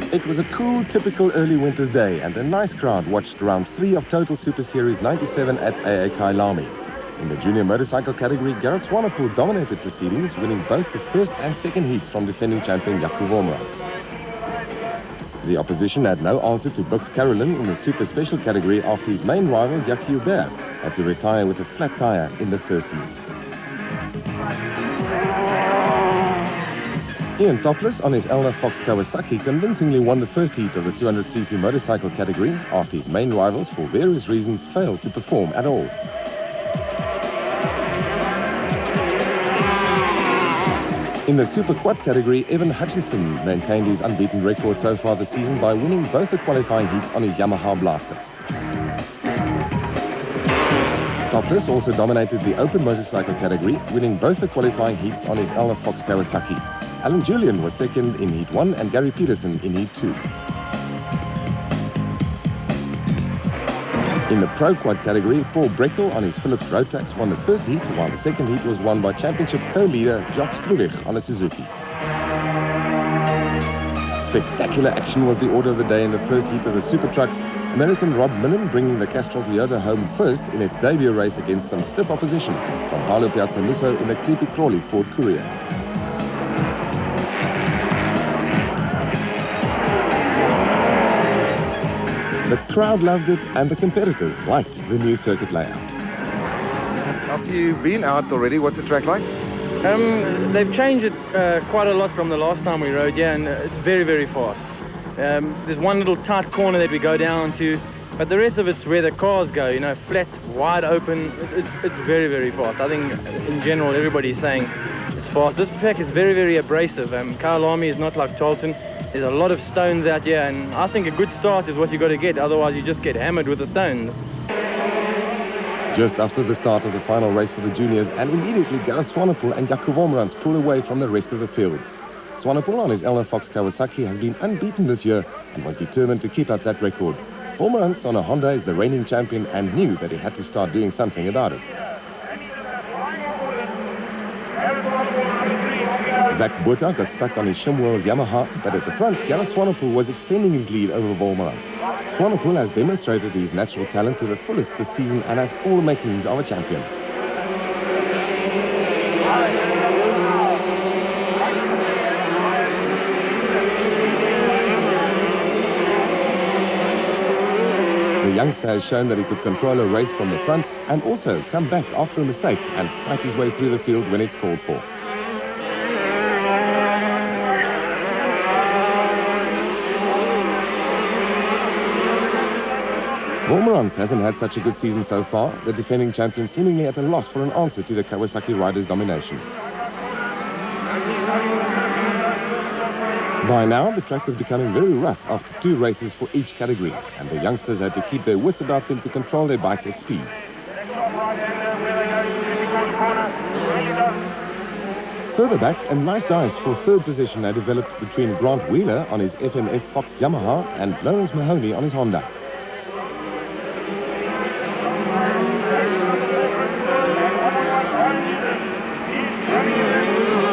It was a cool, typical early winter's day, and a nice crowd watched round 3 of Total Super Series 97 at AA Kailami. In the junior motorcycle category, Gareth Swanepoel dominated proceedings, winning both the first and second heats from defending champion Jaco Wolmarans. The opposition had no answer to Bux Carolyn in the super special category after his main rival, Jacques Hubert, had to retire with a flat tyre in the first heat. Ian Topless on his Elna Fox Kawasaki convincingly won the first heat of the 200cc motorcycle category after his main rivals, for various reasons, failed to perform at all. In the super quad category, Evan Hutchinson maintained his unbeaten record so far this season by winning both the qualifying heats on his Yamaha Blaster. Topless also dominated the open motorcycle category, winning both the qualifying heats on his Elna Fox Kawasaki. Alan Julian was second in Heat 1 and Gary Peterson in Heat 2. In the Pro Quad category, Paul Breckel on his Philips Rotax won the first heat, while the second heat was won by championship co-leader Jacques Struwig on a Suzuki. Spectacular action was the order of the day in the first heat of the Super Trucks, American Rob Millen bringing the Castrol Toyota home first in its debut race against some stiff opposition from Paulo Piazza Musso in the Creepy Crawley Ford Courier. The crowd loved it and the competitors liked the new circuit layout. After you've been out already, what's the track like? They've changed it quite a lot from the last time we rode, yeah, and it's very, very fast. There's one little tight corner that we go down to, but the rest of it's where the cars go, you know, flat, wide open. It's very, very fast. I think in general everybody's saying it's fast. This track is very, very abrasive. Kailami is not like Charlton. There's a lot of stones out here, and I think a good start is what you got to get, otherwise you just get hammered with the stones. Just after the start of the final race for the juniors, and immediately Gareth Swanepoel and Jaco Wolmarans pull away from the rest of the field. Swanepoel on his Elna Fox Kawasaki has been unbeaten this year and was determined to keep up that record. Wolmarans on a Honda is the reigning champion and knew that he had to start doing something about it. Zach Botha got stuck on his Shimwell's Yamaha, but at the front, Gareth Swanepoel was extending his lead over Wolmarans. Swanepoel has demonstrated his natural talent to the fullest this season and has all the makings of a champion. The youngster has shown that he could control a race from the front and also come back after a mistake and fight his way through the field when it's called for. Wolmarans hasn't had such a good season so far, the defending champion seemingly at a loss for an answer to the Kawasaki riders' domination. By now, the track was becoming very rough after 2 races for each category, and the youngsters had to keep their wits about them to control their bikes at speed. Further back, a nice dice for third position had developed between Grant Wheeler on his FMF Fox Yamaha and Lawrence Mahoney on his Honda.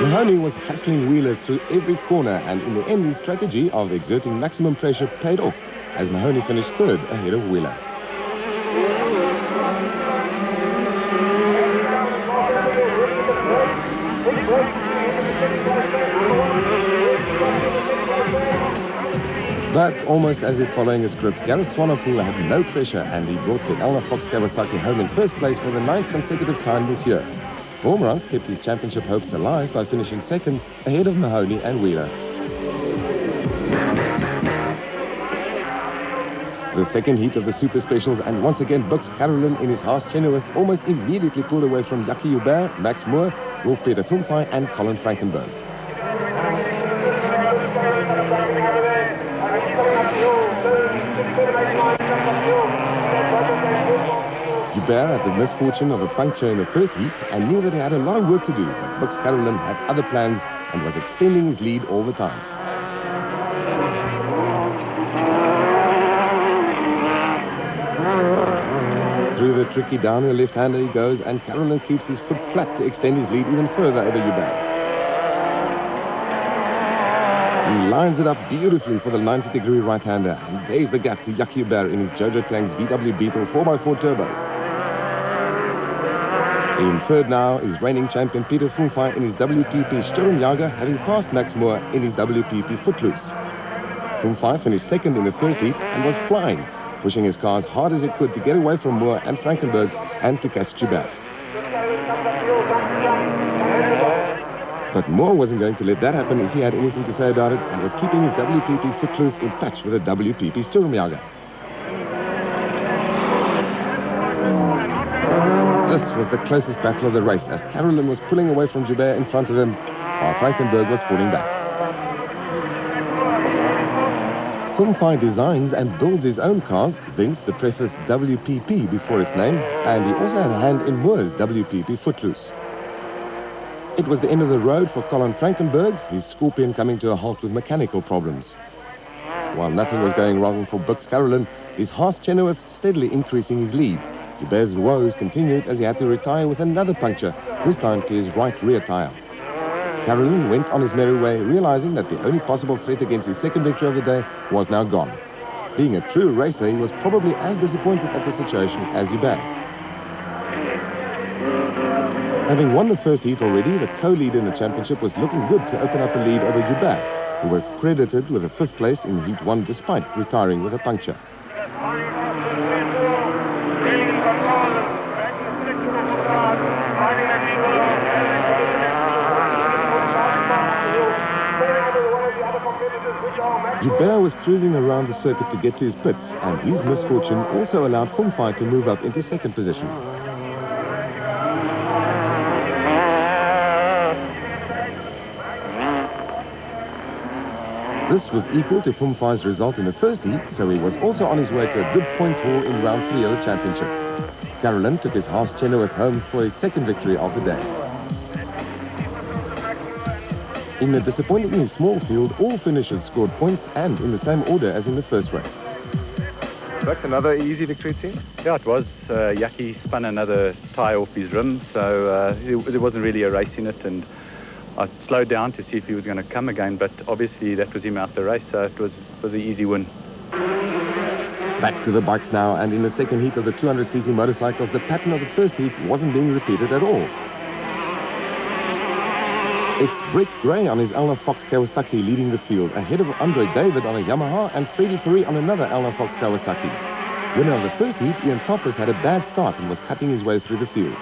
Mahoney was hassling Wheeler through every corner, and in the end his strategy of exerting maximum pressure paid off as Mahoney finished third ahead of Wheeler. But almost as if following a script, Gareth Swanepoel had no pressure and he brought the Elna Fox Kawasaki home in first place for the 9th consecutive time this year. Wolmarans kept his championship hopes alive by finishing second ahead of Mahoney and Wheeler. The second heat of the Super Specials, and once again Bux Carolyn in his Haas Chenoweth almost immediately pulled away from Jackie Hubert, Max Moore, Wolf-Peter Fumfai and Colin Frankenberg. Hubert had the misfortune of a puncture in the first heat and knew that he had a lot of work to do, but Bux Carolyn had other plans and was extending his lead all the time. Through the tricky downhill left-hander he goes, and Carolyn keeps his foot flat to extend his lead even further over Hubert. and lines it up beautifully for the 90-degree right-hander. And there's the gap to Jacques Hubert in his Jojo Klang's VW Beetle 4x4 Turbo. In third now is reigning champion Peter Funfai in his WPP Sturmjager, having passed Max Moore in his WPP Footloose. Funfai finished second in the first heat and was flying, pushing his car as hard as he could to get away from Moore and Frankenberg and to catch Gibert. But Moore wasn't going to let that happen if he had anything to say about it, and was keeping his WPP Footloose in touch with a WPP Sturmjager. This was the closest battle of the race, as Carolyn was pulling away from Gibert in front of him, while Frankenberg was falling back. Funfai designs and builds his own cars, thence the preface WPP before its name, and he also had a hand in Moore's WPP Footloose. It was the end of the road for Colin Frankenberg, his Scorpion coming to a halt with mechanical problems. While nothing was going wrong for Bucks Carolyn, his Haas Chenoweth steadily increasing his lead. Gibert's woes continued as he had to retire with another puncture, this time to his right rear tire. Carolyn went on his merry way, realizing that the only possible threat against his second victory of the day was now gone. Being a true racer, he was probably as disappointed at the situation as Gibert. Having won the first heat already, the co-leader in the championship was looking good to open up a lead over Gibert, who was credited with a 5th place in Heat 1 despite retiring with a puncture. Gibert was cruising around the circuit to get to his pits, and his misfortune also allowed Funfai to move up into second position. This was equal to Funfai's result in the first heat, so he was also on his way to a good points haul in round 3 of the championship. Carolyn took his Haas Chenoweth home for his second victory of the day. In a disappointingly small field, all finishers scored points and in the same order as in the first race. That's another easy victory, team? Yeah, it was. Jackie spun another tyre off his rim, so there wasn't really a race in it, and I slowed down to see if he was going to come again, but obviously that was him out the race, so it was an easy win. Back to the bikes now, and in the second heat of the 200cc motorcycles, the pattern of the first heat wasn't being repeated at all. It's Brett Gray on his Elna Fox Kawasaki leading the field, ahead of Andre David on a Yamaha and Freddie Fourie on another Elna Fox Kawasaki. Winner of the first heat, Ian Toppers, had a bad start and was cutting his way through the field.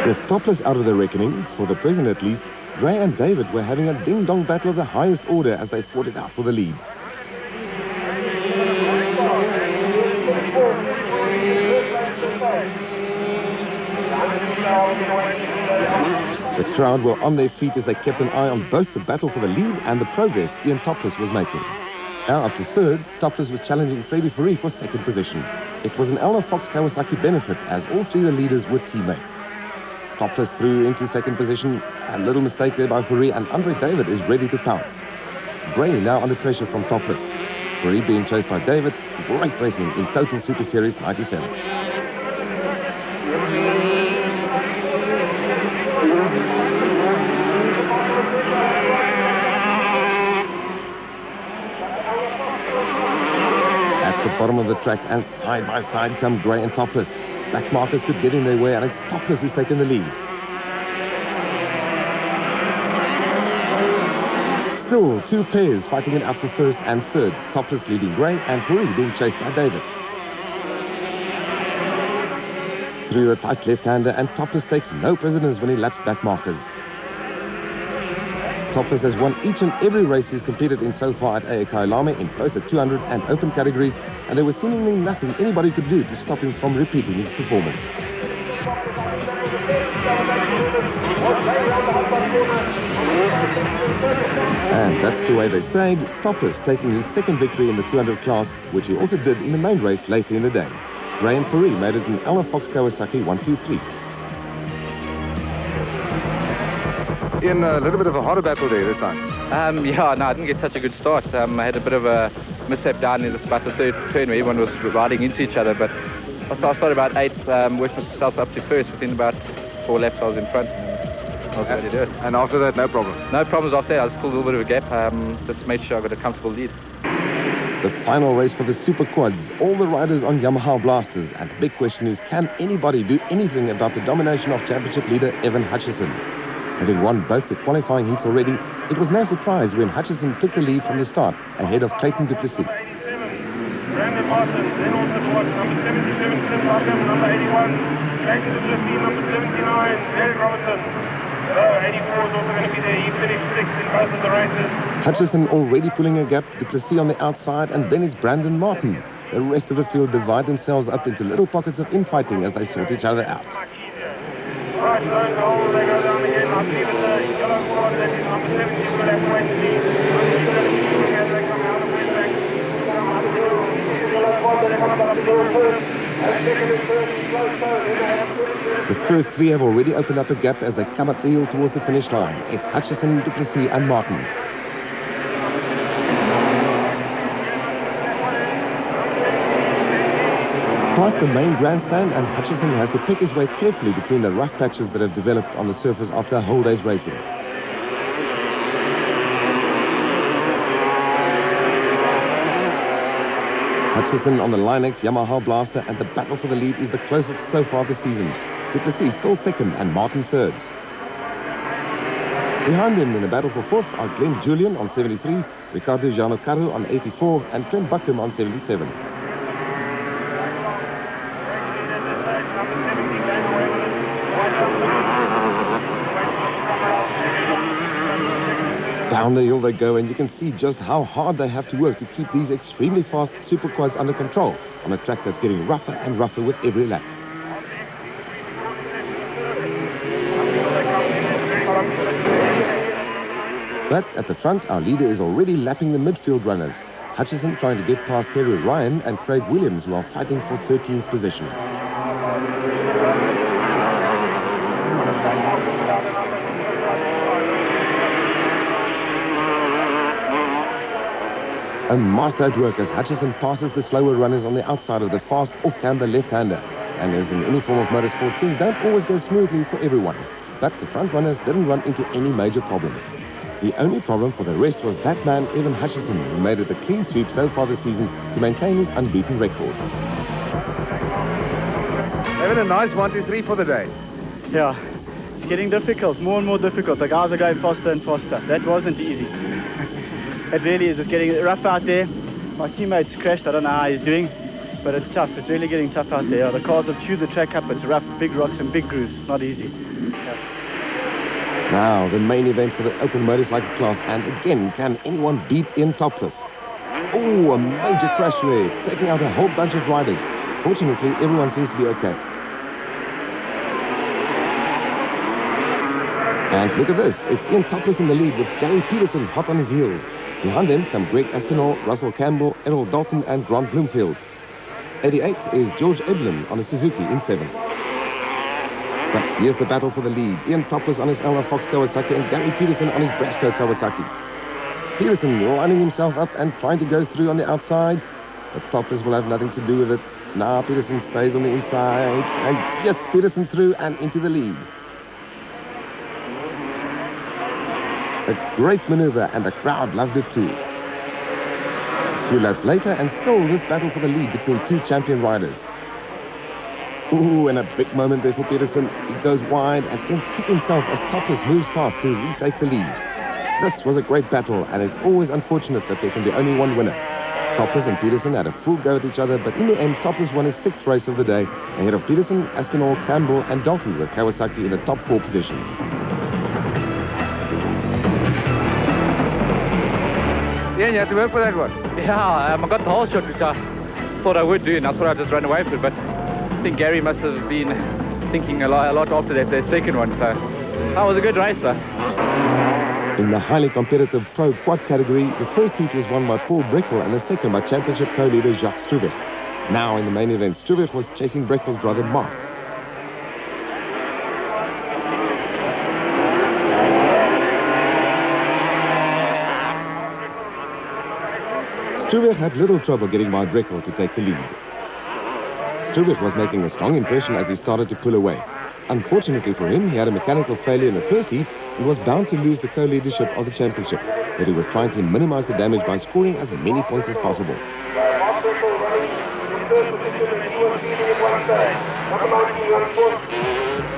With Topless out of the reckoning, for the present at least, Gray and David were having a ding-dong battle of the highest order as they fought it out for the lead. The crowd were on their feet as they kept an eye on both the battle for the lead and the progress Ian Topless was making. Now up to third, Topless was challenging Freddie Fourie for second position. It was an Elna Fox Kawasaki benefit as all three of the leaders were teammates. Topless through into second position, a little mistake there by Fourie, and Andre David is ready to pounce. Gray now under pressure from Topless. Fourie being chased by David, great racing in Total Super Series 97. At the bottom of the track and side by side come Gray and Topless. Black markers could get in their way, and it's Topless who's taken the lead. Still, two pairs fighting it out for first and third. Topless leading Gray and Fourie being chased by David. Through the tight left-hander, and Topless takes no prisoners when he laps back markers. Topless has won each and every race he's competed in so far at AEK Lame in both the 200 and open categories, and there was seemingly nothing anybody could do to stop him from repeating his performance. And that's the way they stayed, Topless taking his second victory in the 200 class, which he also did in the main race later in the day. Gray and Fourie made it in Elna Fox Kawasaki 1-2-3. In a little bit of a harder battle there this time. Yeah, no, I didn't get such a good start. I had a bit of a mishap down in about the third turn where everyone was riding into each other, but I started about 8th, worked myself up to first. Within about 4 laps I was in front. I was ready to do it. And after that, no problem? No problems after that. I just pulled a little bit of a gap, just made sure I got a comfortable lead. The final race for the Super Quads, all the riders on Yamaha Blasters, and the big question is, can anybody do anything about the domination of championship leader Evan Hutchison? Having won both the qualifying heats already, it was no surprise when Hutchison took the lead from the start, ahead of Clayton du Plessis. Brandon Martin, then on the board, number 77, Tim Markham, number 81, Clayton du Plessis, number 79, Derek Robertson. 84 is also going to be there. He finished 6th in both of the races. Hutchison already pulling a gap, du Plessis on the outside, and then it's Brandon Martin. The rest of the field divide themselves up into little pockets of infighting as they sort each other out. Right, so the hole, they go down again. I see that the yellow board, that is number 70, will have to wait to see. As they come out of the back. Yellow board, they come up to first. And second and third is close, so they have 30. The first three have already opened up a gap as they come up the hill towards the finish line. It's Hutchison, du Plessis and Martin. Past the main grandstand, and Hutchison has to pick his way carefully between the rough patches that have developed on the surface after a whole day's racing. Hutchison on the Linex Yamaha Blaster, and the battle for the lead is the closest so far this season. Du Plessis still second and Martin third. Behind him in the battle for fourth are Glenn Julian on 73, Ricardo Giannocaru on 84 and Trent Buckham on 77. Down the hill they go, and you can see just how hard they have to work to keep these extremely fast super quads under control on a track that's getting rougher and rougher with every lap. But at the front, our leader is already lapping the midfield runners. Hutchison trying to get past Terry Ryan and Craig Williams, who are fighting for 13th position. A master at work as Hutchison passes the slower runners on the outside of the fast off-camber left-hander. And as in any form of motorsport, things don't always go smoothly for everyone. But the front runners didn't run into any major problems. The only problem for the rest was that man, Evan Hutchison, who made it a clean sweep so far this season to maintain his unbeaten record. Having a nice 1, 2, 3 for the day. Yeah, it's getting difficult, more and more difficult. The guys are going faster and faster. That wasn't easy. It really is. It's getting rough out there. My teammate's crashed. I don't know how he's doing, but it's tough. It's really getting tough out there. The cars have chewed the track up. It's rough, big rocks and big grooves. Not easy. Now, the main event for the open motorcycle class, and again, can anyone beat Ian Topless? Oh, a major crash there, taking out a whole bunch of riders. Fortunately, everyone seems to be okay. And look at this, it's Ian Topless in the lead with Gary Peterson hot on his heels. Behind him come Greg Aspinall, Russell Campbell, Errol Dalton and Grant Bloomfield. 88 is George Eblin on a Suzuki in 7th. But here's the battle for the lead. Ian Topless on his Elmer Fox Kawasaki and Gary Peterson on his Brasco Kawasaki. Peterson lining himself up and trying to go through on the outside. But Topless will have nothing to do with it. Now Peterson stays on the inside. And yes, Peterson through and into the lead. A great maneuver, and the crowd loved it too. A few laps later, and still this battle for the lead between two champion riders. Ooh, and a big moment there for Peterson. He goes wide and can kick himself as Topless moves past to retake the lead. This was a great battle, and it's always unfortunate that there can be only one winner. Topless and Peterson had a full go at each other, but in the end, Topless won his 6th race of the day, ahead of Peterson, Aspinall, Campbell and Dalton with Kawasaki in the top 4 positions. Ian, you had to work for that one. Yeah, I got the whole shot, which I thought I would do, and I thought I'd just run away with it, but I think Gary must have been thinking a lot after that second one, so that was a good race, though. In the highly competitive Pro Quad category, the first heat was won by Paul Breckel and the second by championship co-leader Jacques Struwweg. Now in the main event, Struwweg was chasing Breckel's brother Mark. Struwweg had little trouble getting by Dreckel to take the lead. Struwweg was making a strong impression as he started to pull away. Unfortunately for him, he had a mechanical failure in the first heat and was bound to lose the co-leadership of the championship, but he was trying to minimize the damage by scoring as many points as possible.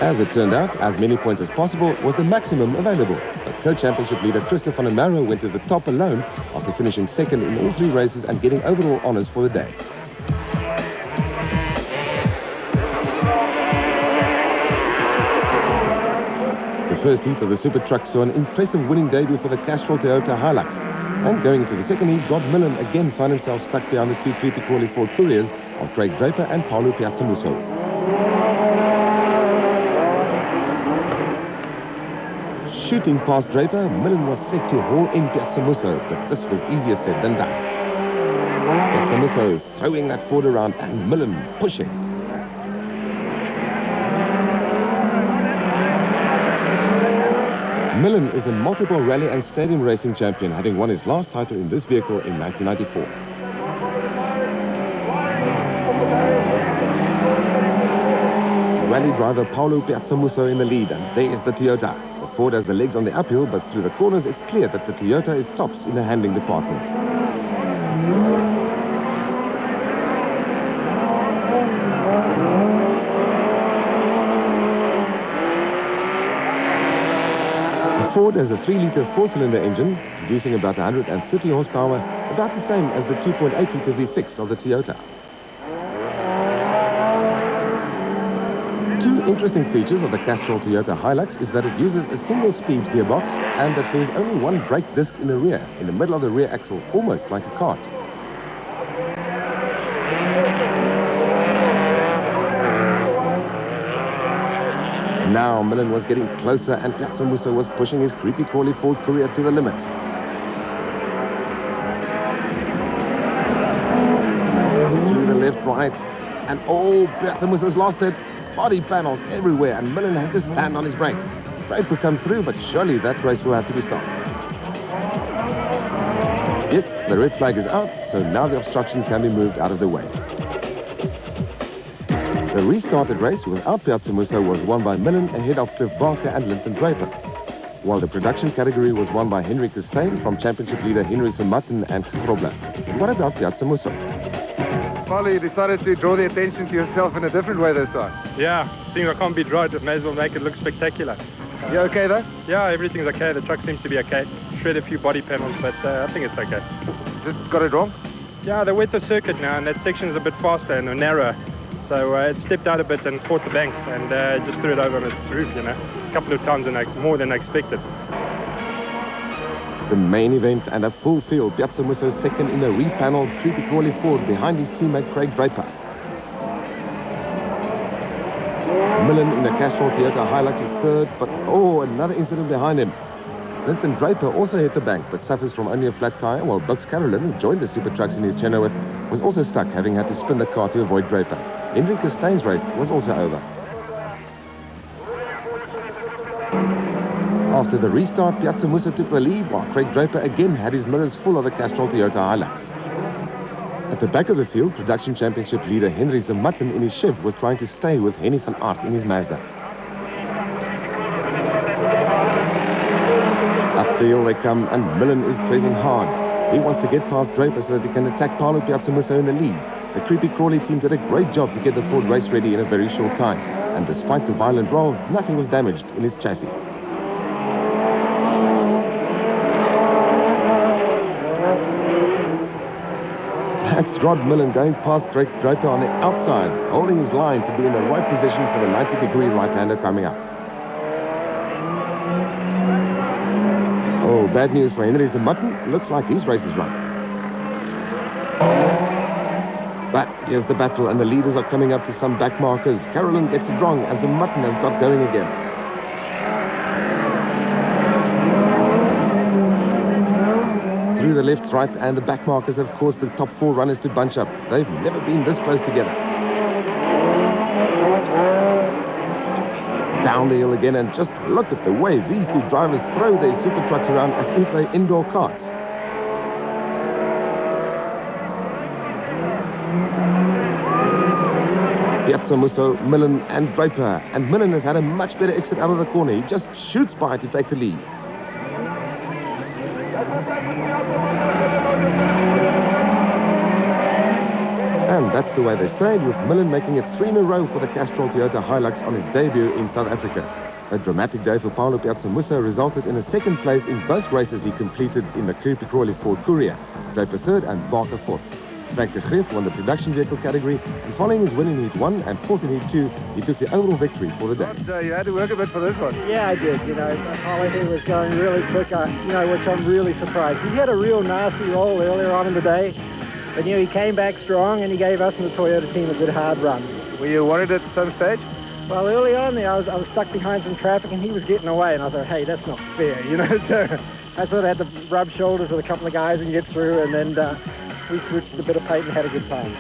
As it turned out, as many points as possible was the maximum available, but co-championship leader Christoph van der Marrow went to the top alone after finishing second in all 3 races and getting overall honours for the day. The first heat of the Super Truck saw an impressive winning debut for the Castrol Toyota Hilux, and going into the second heat, God Millen again found himself stuck behind the 2 Creepy Crawly Ford Couriers of Craig Draper and Paulo Piazzamusso. Shooting past Draper, Millen was set to haul in Piazzamusso, but this was easier said than done. Piazzamusso throwing that Ford around and Millen pushing. Millen is a multiple rally and stadium racing champion, having won his last title in this vehicle in 1994. Rally driver Paulo Piazzamusso in the lead, and there is the Toyota. The Ford has the legs on the uphill, but through the corners it's clear that the Toyota is tops in the handling department. Ford has a 3-litre 4-cylinder engine, producing about 130 horsepower, about the same as the 2.8-litre V6 of the Toyota. 2 interesting features of the Castrol Toyota Hilux is that it uses a single-speed gearbox and that there is only 1 brake disc in the rear, in the middle of the rear axle, almost like a cart. Now Millen was getting closer and Piazzamusso was pushing his Creepy Crawly Ford Courier to the limit. Through the left, right, and Piazzamusso's lost it. Body panels everywhere and Millen had to stand on his brakes. Draper comes through, but surely that race will have to be stopped. Yes, the red flag is out, so now the obstruction can be moved out of the way. The restarted race without Piazzamusso was won by Millen ahead of Cliff Barker and Linton Draper, while the production category was won by Henry Costain from championship leader Henry Samatten and Grobler. What about Piazzamusso? Paulo, you decided to draw the attention to yourself in a different way this time. Yeah, seeing I can't be right, it may as well make it look spectacular. You okay though? Yeah, everything's okay. The truck seems to be okay. Shred a few body panels, but I think it's okay. Just got it wrong? Yeah, they wet the circuit now, and that section's a bit faster and narrower. So it stepped out a bit and caught the bank and just threw it over on its roof, you know, a couple of times more than I expected. The main event and a full field, Piazzamusso second in a repaneled Creepy Crawly Ford behind his teammate Craig Draper. Millen in the Castrol Toyota Hilux is third, but another incident behind him. Linton Draper also hit the bank, but suffers from only a flat tyre, while Bux Carolyn, who joined the Super Trucks in his Chenoweth, was also stuck, having had to spin the car to avoid Draper. Henry Costain's race was also over. After the restart, Piazzamusso took the lead, while Craig Draper again had his mirrors full of the Castrol Toyota Hilux. At the back of the field, production championship leader Henry Samatten in his Chev was trying to stay with Henny van Aert in his Mazda. Up the hill they come, and Millen is pressing hard. He wants to get past Draper so that he can attack Paulo Piazzamusso in the lead. The Creepy Crawly team did a great job to get the Ford race ready in a very short time, and despite the violent roll, nothing was damaged in its chassis. That's Rod Millen going past Craig Draper on the outside, holding his line to be in the right position for the 90-degree right-hander coming up. Oh, bad news for Henry Samatten. Looks like his race is run. But here's the battle, and the leaders are coming up to some back markers. Carolyn gets it wrong, and Samatten has got going again. Through the left, right, and the back markers have caused the top 4 runners to bunch up. They've never been this close together. Down the hill again, and just look at the way these 2 drivers throw their super trucks around as if they're indoor carts. Piazza Musso, Millen and Draper. And Millen has had a much better exit out of the corner. He just shoots by to take the lead. And that's the way they stayed, with Millen making it 3 in a row for the Castrol Toyota Hilux on his debut in South Africa. A dramatic day for Paulo Piazza Musso resulted in a second place in both races he completed in the Creepy Crawley Ford Courier, Draper third and Barker fourth. Frank de Greef won the production vehicle category, and following his win in Heat 1 and fourth in Heat 2, he took the overall victory for the day. You had to work a bit for this one. Yeah, I did. You know, Paulo was going really quick, which I'm really surprised. He had a real nasty roll earlier on in the day, but he came back strong and he gave us and the Toyota team a good hard run. Were you worried at some stage? Well, early on there, I was stuck behind some traffic and he was getting away, and I thought, hey, that's not fair, so I sort of had to rub shoulders with a couple of guys and get through, and then we switched a bit of paint and had a good time.